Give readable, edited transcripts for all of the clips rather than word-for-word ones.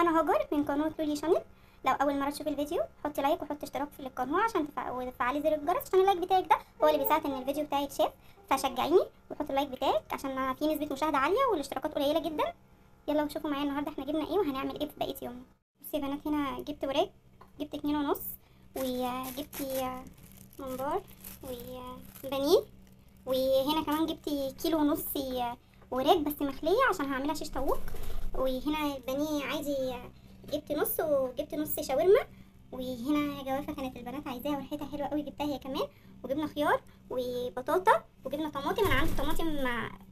انا هاجر من قناه لولي شانل. لو اول مره تشوف الفيديو حطي لايك وحطي اشتراك في القناه عشان وتفعلي زر الجرس عشان اللايك بتاعك ده هو اللي بيساعد ان الفيديو بتاعي يتشاف. فشجعيني وحطي اللايك بتاعك عشان في نسبه مشاهده عاليه والاشتراكات قليله جدا. يلا وشوفوا معايا النهارده احنا جبنا ايه وهنعمل ايه في بقيه يومنا. بصي يا بنات، هنا جبت وراك، جبت 2.5، وجبت ممبار وبانيه، وهنا كمان جبت 1.5 كيلو وراك بس مخليه عشان هعملها شيش طاووق. وهنا البانيه عادي جبت نص، وجبت نص شاورما. وهنا جوافه كانت البنات عايزاها وريحتها حلوه قوي جبتها هي كمان. وجبنا خيار وبطاطا وجبنا طماطم. انا عندي طماطم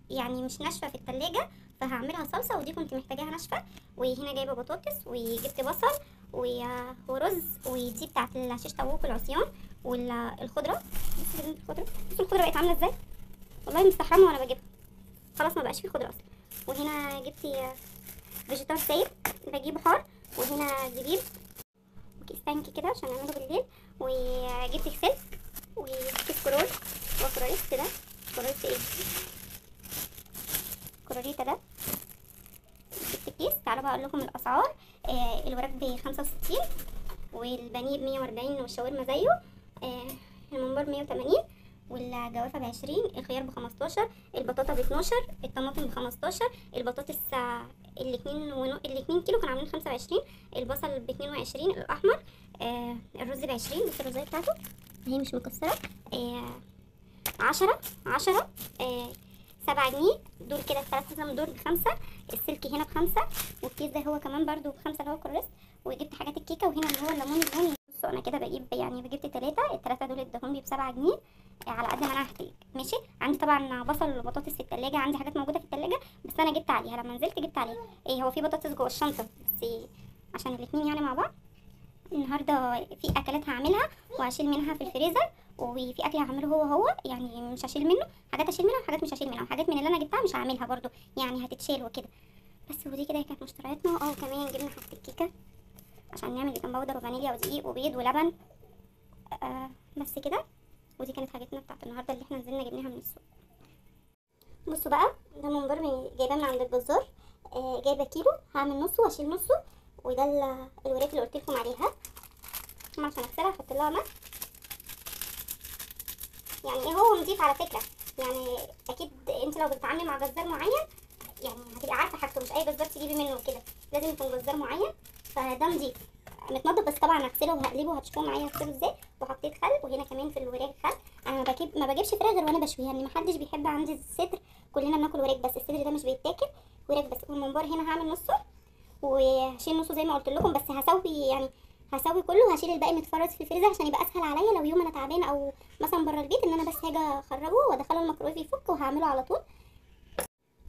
يعني مش ناشفه في التلاجة فهعملها صلصه، ودي كنت محتاجاها ناشفه. وهنا جايبه بطاطس وجبت بصل ورز، ودي بتاعت الشيش طاووق والعصيان والخضره. بصوا الخضره بقت عامله ازاي، والله مستحرمه وانا بجيبها، خلاص ما بقاش فيه خضره اصلا. وهنا جبت فيجيتار سايب بجيبه حار. وهنا زبيب وكيس تانكي كده عشان نعمله بالليل. وجبت سلك وكيس كرول وكراريت كده. كراريت ايه، كراريتا ده. جبت كيس. تعالوا بقى اقول لكم الاسعار. الوراك ب65، والبانيه ب140، والشاورما زيه. الممبار 180، والجوافه ب20، الخيار ب15، البطاطا ب12، الطماطم ب15، البطاطس الاتنين كيلو كانوا عاملين 25، البصل ب22 الاحمر. الرز ب20، بص الرزايه بتاعته هي مش مكسره. 10 7 جنيه دول كده، الثلاث حزم دول ب5. السلك هنا ب5، والكيس ده هو كمان برضو ب5 اللي هو كريس. وجبت حاجات الكيكه، وهنا اللي هو الليمون البني. بصوا انا كده بجيب يعني جبت التلاتة دول ادهم لي ب7 جنيه على قد ما انا هحتاج. ماشي. عندي طبعا بصل وبطاطس في التلاجة، عندي حاجات موجوده في التلاجة بس انا جبت عليها لما نزلت جبت عليها. هو في بطاطس جوه الشنطه بس عشان الاتنين يعني مع بعض. النهارده في اكلات هعملها وهشيل منها في الفريزر، وفي اكل هعمله هو يعني مش هشيل منه حاجات، اشيل منها وحاجات مش هشيل منها، وحاجات من اللي انا جبتها مش هعملها برضو يعني هتتشيل وكده. بس ودي كده كانت مشترياتنا. كمان جبنا حاجه الكيكه عشان نعمل بيكنج باودر وفانيليا ودقيق وبيض ولبن. بس كده. ودي كانت حاجتنا بتاعت النهارده اللي احنا نزلنا جبناها من السوق. بصوا بقى، ده منبار جايباه من عند الجزار. جايبه كيلو، هعمل نصه واشيل نصه. وده الوراك اللي قلت لكم عليها عشان اغسلها احط لها ملح. يعني هو نضيف على فكره، يعني اكيد انت لو بتتعاملي مع جزار معين يعني هتبقي عارفه حاجته، مش اي جزار تجيبي منه كده، لازم يكون جزار معين. فده نضيف متنضف، بس طبعا هغسله وهقلبه وهتشوفوه معايا هغسله ازاي. وحطيت خل، وهنا كمان في الوراك خل. انا ما بجيبش فراخ غير وانا بشويها، يعني محدش بيحب عندي الصدر، كلنا بناكل وراك بس الصدر ده مش بيتاكل، وراك بس. والممبار هنا هعمل نصه وهشيل نصه زي ما قلت لكم، بس هسوي كله وهشيل الباقي متفرز في الفريزر عشان يبقى اسهل عليا لو يوم انا تعبانه او مثلا بره البيت ان انا بس هاجي اخرجه وادخله الميكرويف يفك وهعمله على طول.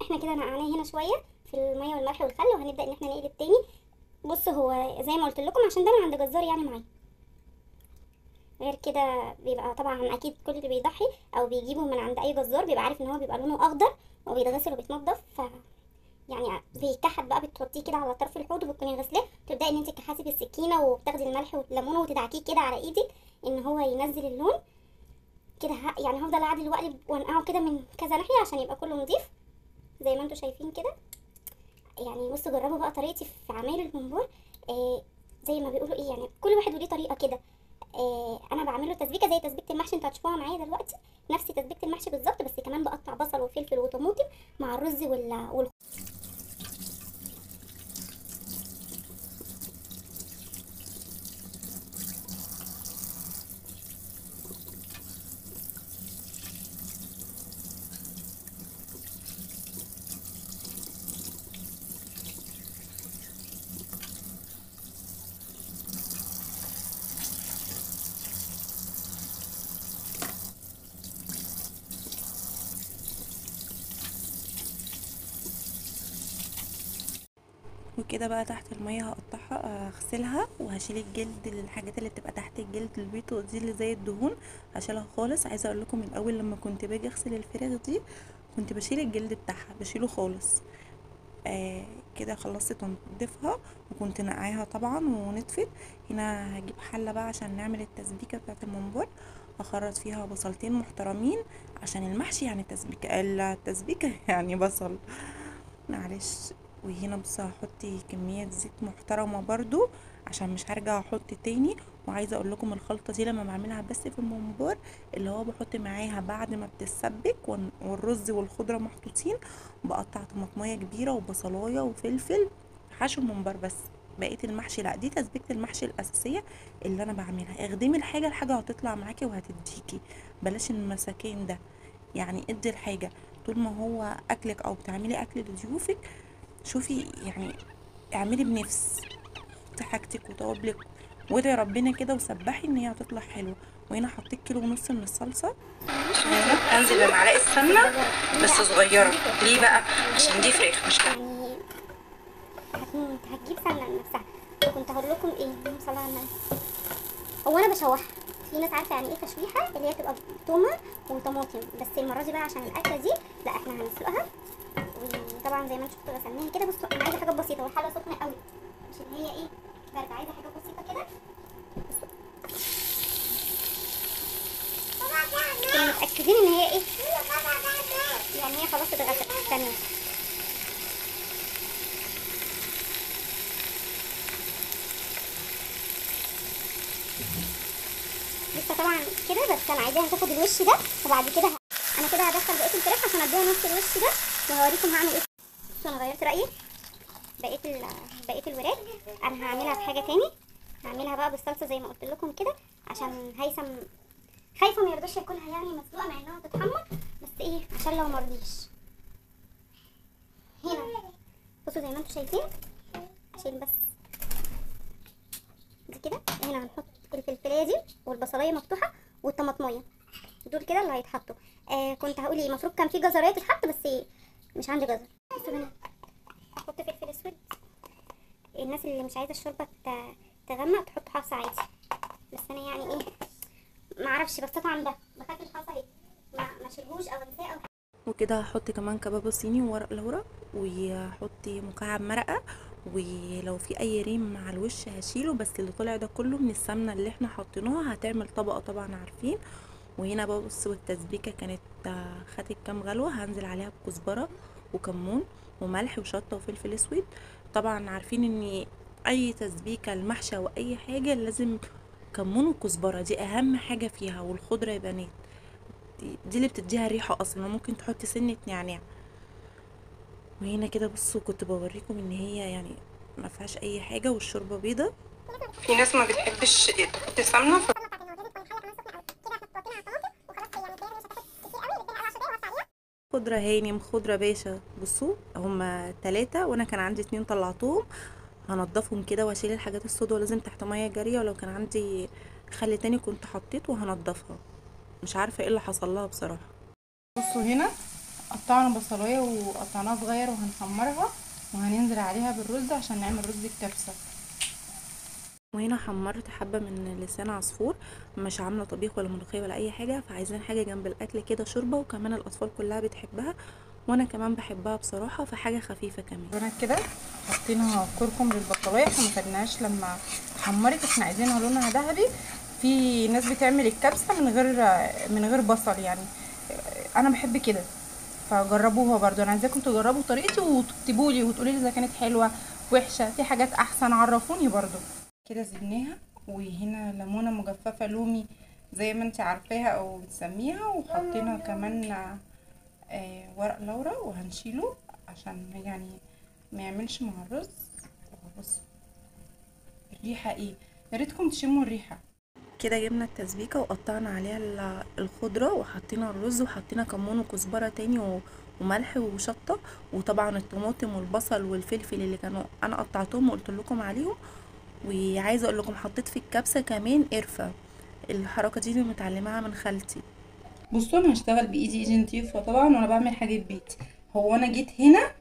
احنا كده نقعناه هنا شويه في الميه والملح والخل، وهنبدا ان احنا نقلب تاني. بص هو زي ما قلت لكم عشان ده من عند جزار يعني معايا، غير كده بيبقى طبعا اكيد كل اللي بيضحي او بيجيبه من عند اي جزار بيبقى عارف ان هو بيبقى لونه اخضر وبيتغسل وبيتنضف. يعني بيكحت بقى، بتحطيه كده على طرف الحوض وبتكوني غسلاه، تبداي ان انت تكحتي بالسكينه وبتاخدي الملح والليمون وتدعكيه كده على ايدك ان هو ينزل اللون كده. يعني هفضل اعدل واقلب وانقعه كده من كذا ناحيه عشان يبقى كله نضيف زي ما انتم شايفين كده. يعني بصوا جربوا بقى طريقتي في عمايل الممبار. زي ما بيقولوا يعني كل واحد وليه طريقه كده. انا بعمله تسبيكه زي تسبيكه المحشي انتوا هتشوفوها معايا دلوقتي، نفس تسبيكه المحشي بالظبط، بس كمان بقطع بصل وفلفل وطماطم مع الرز وكده بقى تحت المية هقطعها اغسلها وهشيل الجلد، الحاجات اللي بتبقى تحت الجلد البيضة دي اللي زي الدهون هشيلها خالص. عايزه اقول لكم من الاول لما كنت باجي اغسل الفراخ دي كنت بشيل الجلد بتاعها بشيله خالص. كده خلصت تنظيفها وكنت نقعاها طبعا ونطفت. هنا هجيب حله بقى عشان نعمل التسبيكه بتاعه الممبار، هخرط فيها بصلتين محترمين عشان المحشي يعني التسبيكه يعني بصل، معلش. وهنا بصوا هحط كمية زيت محترمة برضو عشان مش هرجع احط تاني. وعايزه اقول لكم الخلطه دي لما بعملها بس في الممبار، اللي هو بحط معاها بعد ما بتتسبك والرز والخضره محطوطين، بقطع طماطميه كبيره وبصلايه وفلفل، حشو الممبار بس. بقيه المحشي لا، دي تسبيكه المحشي الاساسيه اللي انا بعملها. اخدمي الحاجه هتطلع معاكي وهتديكي، بلاش المساكين ده. يعني ادي الحاجه طول ما هو اكلك او بتعملي اكل لضيوفك، شوفي يعني اعملي بنفس، حطي حاجتك وتوابلك وادعي ربنا كده وسبحي ان هي هتطلع حلوه. وهنا حطيت كيلو ونص من الصلصه. هنا هنزل بمعلقه سمنه بس صغيره. ليه بقى؟ عشان دي فراخ مش لحمه. يعني هتجيب سمنه من نفسها. كنت هقول لكم ايه، اللهم صل على النبي. هو انا بشوحها، في ناس عارفه يعني ايه تشويحه، اللي هي تبقى تومه وطماطم، بس المره دي بقى عشان الاكله دي لا احنا هنسلقها. وطبعا زي ما انتم شفتوا غسلناها كده. بصوا انا عايزه حاجه بسيطه والحله سخنه قوي، مش اللي هي ايه بارده، عايزه حاجه بسيطه كده. كنا متاكدين ان هي ايه، يعني هي خلاص اتغسلت. استنوا لسه طبعا كده، بس انا عايزاها تاخد الوش ده. وبعد كده انا كده هدخل بقيه الفراخ عشان اديها نص الوش ده، وهوريكم هعمل ايه. بصوا انا غيرت رايي، بقيه الوراك انا هعملها بحاجه تاني. هعملها بقى بالصلصه زي ما قلت لكم كده، عشان هيثم خايفه ما يرضاش ياكلها يعني مسلوقه مع انها تتحمر، بس ايه عشان لو مرضيش. هنا بصوا زي ما انتم شايفين، عشان بس دي كده. هنا هنحط الفلفلايه دي والبصلايه مفتوحه والطماطميه، دول كده اللي هيتحطوا. كنت هقول ايه، المفروض كان في جزرايه تتحط بس إيه، مش عندي جزر. بصوا هنا احط فلفل اسود. الناس اللي مش عايزه الشوربه تغمق تحط حصى عادي، بس انا يعني ايه ما اعرفش، بس طبعا ده بخاف الحصى ايه ما شربوش او انساه او. وكده هحط كمان كباب صيني وورق لورا، وهحط مكعب مرقه، ولو في اي ريم مع الوش هشيله، بس اللي طلع ده كله من السمنه اللي احنا حطيناها هتعمل طبقه طبعا عارفين. وهنا ببص والتسبيكه كانت خدت كام غلوه، هنزل عليها بكزبره وكمون وملح وشطه وفلفل اسود. طبعا عارفين ان اي تسبيكه المحشي او اي حاجه لازم كمون وكزبره، دي اهم حاجه فيها، والخضره يا بنات دي اللي بتديها ريحه اصلا. ممكن تحطي سنه نعناع. وهنا كده بصوا كنت بوريكم ان هي يعني ما فيهاش اي حاجه والشوربه بيضه. في ناس ما بتحبش تحط سمنه خضره هانم خضره باشا. بصوا هما 3 وانا كان عندي 2 طلعتهم. هنضفهم كده واشيل الحاجات السوداء، ولازم تحت ميه جاريه، ولو كان عندي خل تاني كنت حطيته وهنضفها. مش عارفه ايه اللي حصل لها بصراحه. بصوا هنا قطعنا بصلايه وقطعناها صغير وهنحمرها، وهننزل عليها بالرز عشان نعمل رز الكبسه. وهنا حمرت حبه من لسان عصفور، مش عامله طبيخ ولا ملوخيه ولا اي حاجه، فعايزين حاجه جنب الاكل كده شوربه، وكمان الاطفال كلها بتحبها وانا كمان بحبها بصراحه، فحاجه خفيفه كمان. هنا كده حطينا كركم للبصلايه، احنا ما خدناهاش لما حمرت، احنا عايزينها لونها ذهبي. في ناس بتعمل الكبسه من غير بصل يعني، انا بحب كده، فجربوها برضو. انا عايزاكم تجربوا طريقتي وتكتبوا لي وتقولوا لي اذا كانت حلوه وحشه، في حاجات احسن عرفوني برضو. كده زدناها، وهنا ليمونه مجففه لومي زي ما انت عارفاها او بتسميها، وحطينا كمان ورق لورا وهنشيله عشان يعني ما يعملش مع الرز. بصوا الريحه ايه، يا ريتكم تشموا الريحه. كده جبنا التسبيكه وقطعنا عليها الخضره، وحطينا الرز، وحطينا كمون وكزبره تاني وملح وشطه، وطبعا الطماطم والبصل والفلفل اللي كانوا انا قطعتهم وقلت لكم عليهم. وعايزه اقول لكم حطيت في الكبسه كمان قرفه، الحركه دي اللي متعلماها من خالتي. بصوا انا هشتغل بايدي، ايدي نضيفه طبعا وانا بعمل حاجه بيتي. هو انا جيت هنا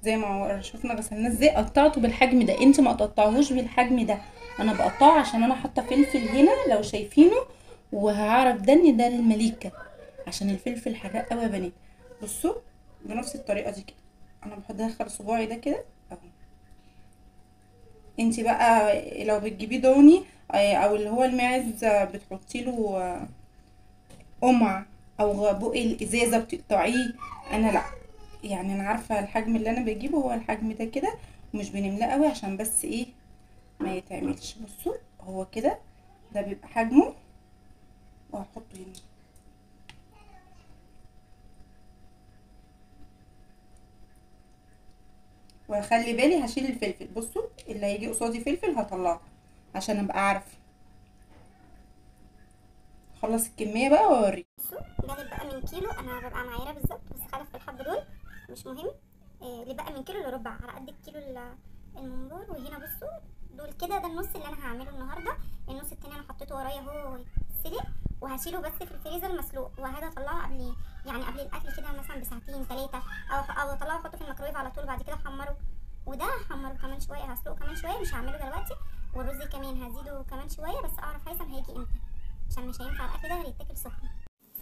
زي ما شفنا غسلناه ازاي، قطعته بالحجم ده، انت ما تقطعوش بالحجم ده، انا بقطعه عشان انا حاطه فلفل هنا لو شايفينه، وهعرف ده ان ده للمليكه، عشان الفلفل حراق قوي يا بنات. بصوا بنفس الطريقه دي كده، انا بدخل صباعي ده كده اهو. انت بقى لو بتجيبيه ضاني او اللي هو الماعز بتحطي له قمع او بقي الازازه بتقطعيه، انا لا، يعني انا عارفه الحجم اللي انا بجيبه هو الحجم ده كده، مش بنملاه قوي عشان بس ايه ما يتعملش. بصوا هو كده ده بيبقى حجمه، وهحطه هنا. وخلي بالي هشيل الفلفل، بصوا اللي هيجي قصادي فلفل هطلعه عشان ابقى عارفه. اخلص الكميه بقى واوريكم. بصوا جالب بقى من كيلو، انا ببقى معايره بالظبط بس خلف في الحب دول مش مهم. اللي بقى من كيلو لربع على قد الكيلو الممبار. وهنا بصوا دول كده، ده النص اللي انا هعمله النهارده. النص التاني انا حطيته ورايا اهو يتسلق، وهشيله بس في الفريزر مسلوق، وهذا اطلعه قبل يعني قبل الاكل كده مثلا بساعتين 3، او اطلعه احطه في الميكرويف على طول، بعد كده احمره. وده هحمره كمان شويه، هسلقه كمان شويه، مش هعمله دلوقتي. والرز كمان هزيده كمان شويه، بس اعرف هيثم هيجي امتى عشان مش هينفع الاكل ده غير يتاكل سخن.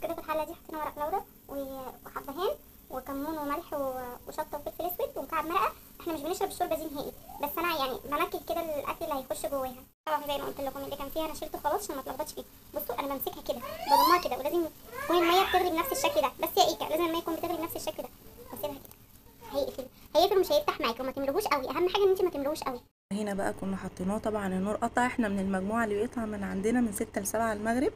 كده في الحله دي حطينا ورق لورا وحبهان وكمون وملح وشطه وفلفل اسود ومكعب مرقه. احنا مش بنشرب الشوربه دي نهائي، بس انا يعني بنكد كده الاكل اللي هيخش جواها. طبعا زي ما قلت لكم اللي كان فيها انا شلته خلاص عشان ما اتلخبطش فيه. بصوا انا بمسكها كده بضمها كده، ولازم تكون الميه بتغلي بنفس الشكل ده. بس يا ايكا لازم الميه تكون بتغلي بنفس الشكل ده. واسيبها كده هيقفل ومش هيفتح معاكي، وما تملوهوش قوي. اهم حاجه ان انت ما تملوهوش قوي. هنا بقى كنا حطيناه، طبعا النور قطع، احنا من المجموعه اللي بيقطع من عندنا من 6 ل7 المغرب.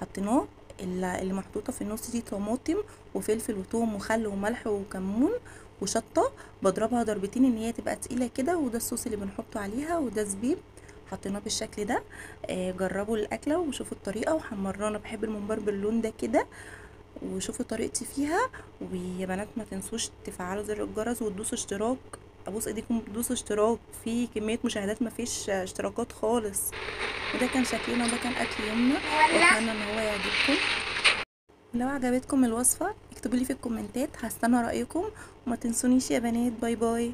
حطيناه. اللي محطوطه في النص دي طماطم وفلفل وثوم وخل وملح وكمون وشطه، بضربها ضربتين ان هي تبقى تقيله كده. وده الصوص اللي بنحطه عليها، وده زبيب حطيناه بالشكل ده. جربوا الاكله وشوفوا الطريقه وحمرنا. انا بحب الممبار باللون ده كده، وشوفوا طريقتي فيها. ويا بنات ما تنسوش تفعلوا زر الجرس وتدوسوا اشتراك. ابوس ايديكم تدوسوا اشتراك، في كميه مشاهدات ما فيش اشتراكات خالص. وده كان شكلنا، وده كان اكل يومنا، واتمنى ان هو يعجبكم. لو عجبتكم الوصفه اكتبوا لي في الكومنتات، هستنى رايكم. وما تنسونيش يا بنات. باي باي.